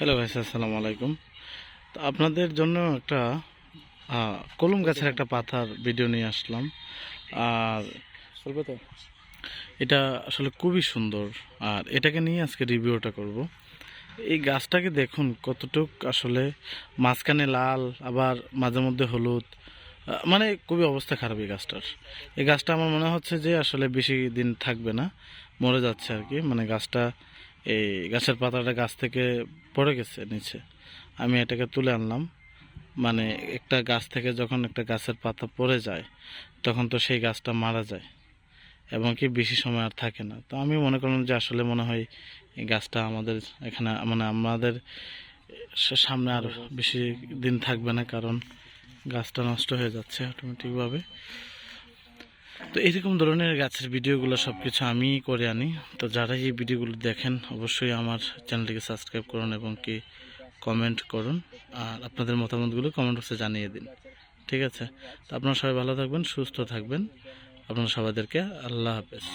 Hello ভাই, আসসালামু আলাইকুম। তো আপনাদের জন্য একটা কলম গাছের একটা পাতার ভিডিও নিয়ে আসলাম। আর বলবো তো। এটা আসলে খুবই সুন্দর। আর এটাকে নিয়ে আজকে রিভিউটা করব। এই গাছটাকে দেখুন কতটুক আসলে মাঝখানে লাল, আবার মাঝে মধ্যে হলুদ। মানে খুবই অবস্থা খারাপ এই গাছটার। এই গাছটা আমার মনে হচ্ছে যে আসলে বেশি দিন থাকবে না, মরে যাচ্ছে আর কি। মানে গাছটা, এই গাছের পাতাটা গাছ থেকে পড়ে গেছে নিচে। আমি এটাকে তুলে আনলাম। মানে একটা গাছ থেকে যখন একটা গাছের পাতা পড়ে যায়, তখন তো সেই গাছটা মারা যায় এবং কি বেশি সময় আর থাকে না। তো আমি মনে করলাম যে আসলে মনে হয় এই গাছটা আমাদের এখানে, মানে আমাদের সামনে আর বেশি দিন থাকবে না, কারণ গাছটা নষ্ট হয়ে যাচ্ছে অটোমেটিকভাবে। তো এরকম ধরনের গাছের ভিডিওগুলো সব কিছু আমি করে আনি। তো যারা এই ভিডিওগুলো দেখেন অবশ্যই আমার চ্যানেলটিকে সাবস্ক্রাইব করুন এবং কি কমেন্ট করুন। আর আপনাদের মতামতগুলো কমেন্ট বক্সে জানিয়ে দিন, ঠিক আছে? তো আপনারা সবাই ভালো থাকবেন, সুস্থ থাকবেন। আপনারা সবাইদেরকে আল্লাহ হাফেজ।